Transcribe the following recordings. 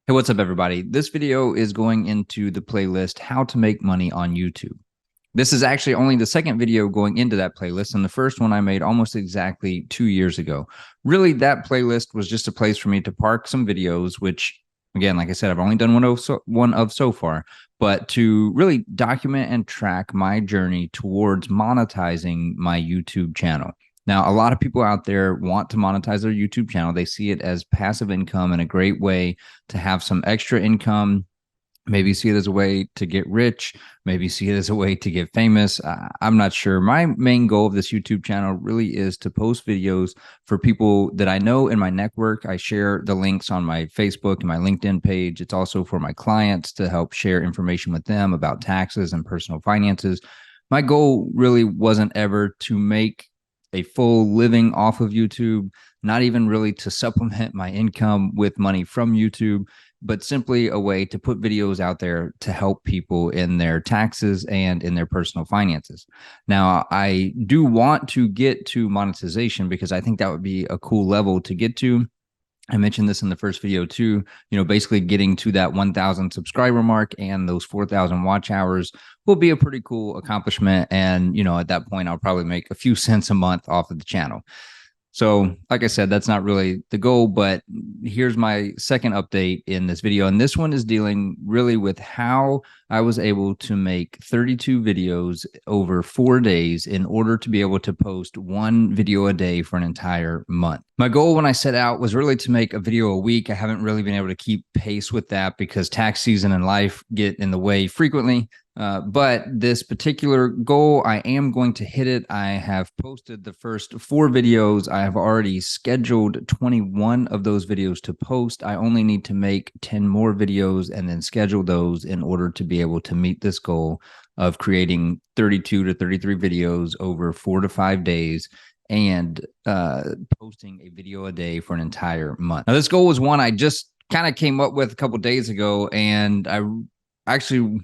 Hey, what's up, everybody? This video is going into the playlist, How to Make Money on YouTube. This is actually only the second video going into that playlist, and the first one I made almost exactly 2 years ago. Really, that playlist was just a place for me to park some videos, which, again, like I said, I've only done one of so far, but to really document and track my journey towards monetizing my YouTube channel. Now, a lot of people out there want to monetize their YouTube channel. They see it as passive income and a great way to have some extra income, maybe see it as a way to get rich, maybe see it as a way to get famous. I'm not sure. My main goal of this YouTube channel really is to post videos for people that I know in my network. I share the links on my Facebook and my LinkedIn page. It's also for my clients to help share information with them about taxes and personal finances. My goal really wasn't ever to make a full living off of YouTube, not even really to supplement my income with money from YouTube, but simply a way to put videos out there to help people in their taxes and in their personal finances. Now, I do want to get to monetization because I think that would be a cool level to get to. I mentioned this in the first video too, basically getting to that 1,000 subscriber mark and those 4,000 watch hours will be a pretty cool accomplishment. And, at that point, I'll probably make a few cents a month off of the channel. So, like I said, that's not really the goal, but here's my second update in this video. And this one is dealing really with how I was able to make 32 videos over 4 days in order to be able to post one video a day for an entire month. My goal when I set out was really to make a video a week. I haven't really been able to keep pace with that because tax season and life get in the way frequently. But this particular goal, I am going to hit it. I have posted the first 4 videos. I have already scheduled 21 of those videos to post. I only need to make 10 more videos and then schedule those in order to be able to meet this goal of creating 32 to 33 videos over 4 to 5 days and posting a video a day for an entire month. Now, this goal was one I just kind of came up with a couple days ago, and I actually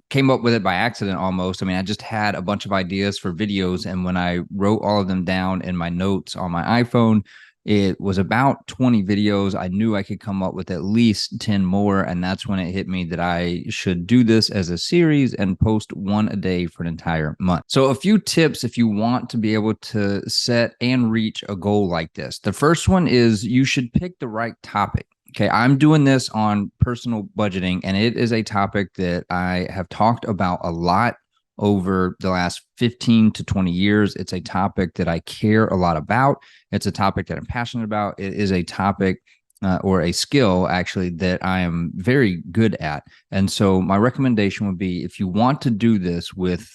came up with it by accident almost. I mean, I just had a bunch of ideas for videos, and when I wrote all of them down in my notes on my iPhone, it was about 20 videos. I knew I could come up with at least 10 more, and that's when it hit me that I should do this as a series and post one a day for an entire month. So a few tips if you want to be able to set and reach a goal like this. The first one is you should pick the right topic. Okay, I'm doing this on personal budgeting, and it is a topic that I have talked about a lot over the last 15 to 20 years. It's a topic that I care a lot about. It's a topic that I'm passionate about. It is a topic or a skill, actually, that I am very good at. And so my recommendation would be if you want to do this with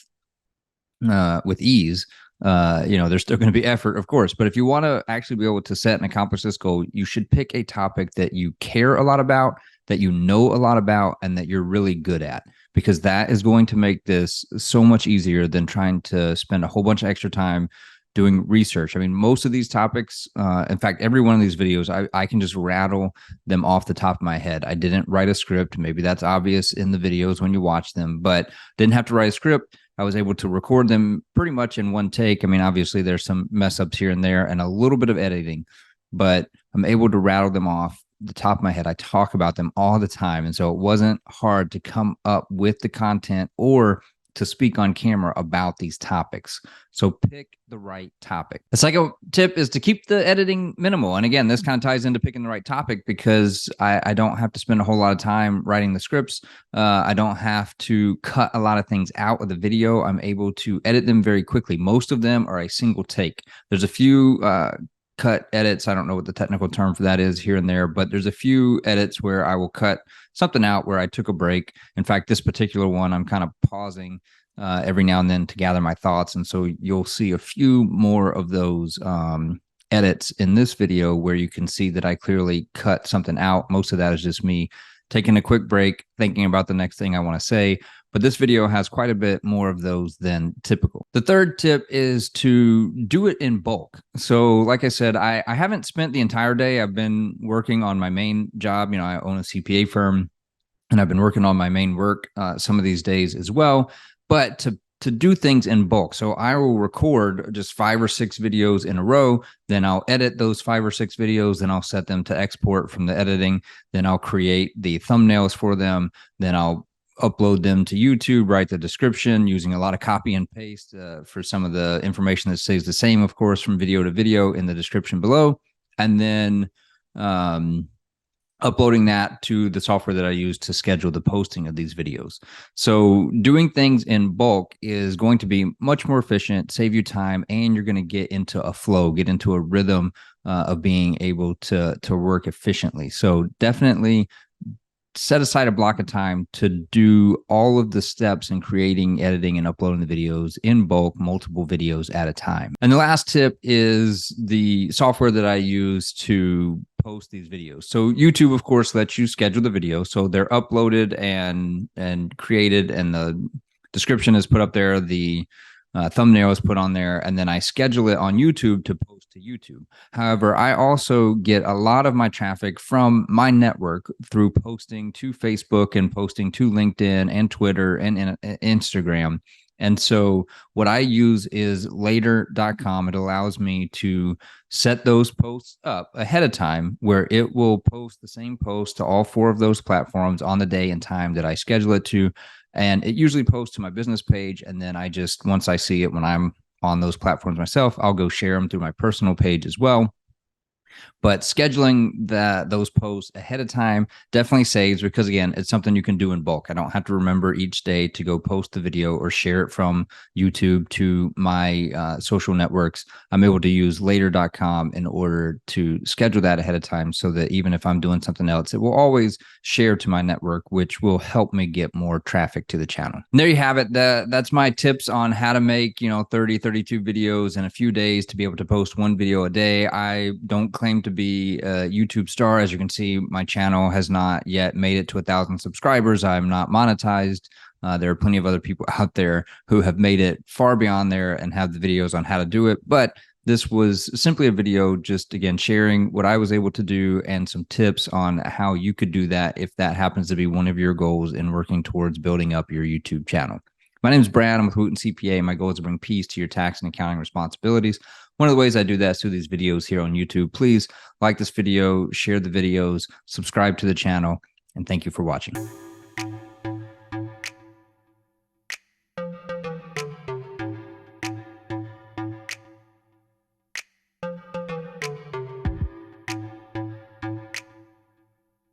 ease, there's still going to be effort, of course, but if you want to actually be able to set and accomplish this goal, you should pick a topic that you care a lot about, that you know a lot about, and that you're really good at, because that is going to make this so much easier than trying to spend a whole bunch of extra time doing research. I mean, most of these topics, in fact, every one of these videos, I can just rattle them off the top of my head. I didn't write a script. Maybe that's obvious in the videos when you watch them, but didn't have to write a script. I was able to record them pretty much in one take. I mean, obviously there's some mess ups here and there and a little bit of editing, but I'm able to rattle them off the top of my head. I talk about them all the time. And so it wasn't hard to come up with the content or to speak on camera about these topics. So pick the right topic. The second tip is to keep the editing minimal. And again, this kind of ties into picking the right topic because I don't have to spend a whole lot of time writing the scripts. I don't have to cut a lot of things out of the video. I'm able to edit them very quickly. Most of them are a single take. There's a few cut edits. I don't know what the technical term for that is here and there, but there's a few edits where I will cut something out where I took a break. In fact, this particular one, I'm kind of pausing every now and then to gather my thoughts. And so you'll see a few more of those edits in this video where you can see that I clearly cut something out. Most of that is just me taking a quick break, thinking about the next thing I want to say. But this video has quite a bit more of those than typical. The third tip is to do it in bulk. So like I said, I haven't spent the entire day. I've been working on my main job. I own a CPA firm, and I've been working on my main work some of these days as well. But to to do things in bulk. So I will record just 5 or 6 videos in a row. Then I'll edit those 5 or 6 videos. Then I'll set them to export from the editing. Then I'll create the thumbnails for them. Then I'll upload them to YouTube, write the description using a lot of copy and paste for some of the information that stays the same, of course, from video to video in the description below. And then uploading that to the software that I use to schedule the posting of these videos. So doing things in bulk is going to be much more efficient, save you time, and you're going to get into a flow, get into a rhythm of being able to work efficiently. So definitely set aside a block of time to do all of the steps in creating, editing, and uploading the videos in bulk, multiple videos at a time. And the last tip is the software that I use to post these videos. So YouTube, of course, lets you schedule the video. So they're uploaded and created, and the description is put up there. The thumbnail is put on there, and then I schedule it on YouTube to post to YouTube. However, I also get a lot of my traffic from my network through posting to Facebook and posting to LinkedIn and Twitter and Instagram. And so what I use is later.com. It allows me to set those posts up ahead of time where it will post the same post to all 4 of those platforms on the day and time that I schedule it to. And it usually posts to my business page. And then I just, once I see it when I'm on those platforms myself, I'll go share them through my personal page as well. But scheduling those posts ahead of time definitely saves, because again, it's something you can do in bulk. I don't have to remember each day to go post the video or share it from YouTube to my social networks. I'm able to use later.com in order to schedule that ahead of time, so that even if I'm doing something else, it will always share to my network, which will help me get more traffic to the channel. And there you have it. That's my tips on how to make 30, 32 videos in a few days to be able to post 1 video a day. I don't claim to be a YouTube star. As you can see, my channel has not yet made it to 1,000 subscribers. I'm not monetized. There are plenty of other people out there who have made it far beyond there and have the videos on how to do it. But this was simply a video just, again, sharing what I was able to do and some tips on how you could do that if that happens to be one of your goals in working towards building up your YouTube channel. My name is Brad. I'm with Wooten CPA. My goal is to bring peace to your tax and accounting responsibilities. One of the ways I do that is through these videos here on YouTube. Please like this video, share the videos, subscribe to the channel, and thank you for watching.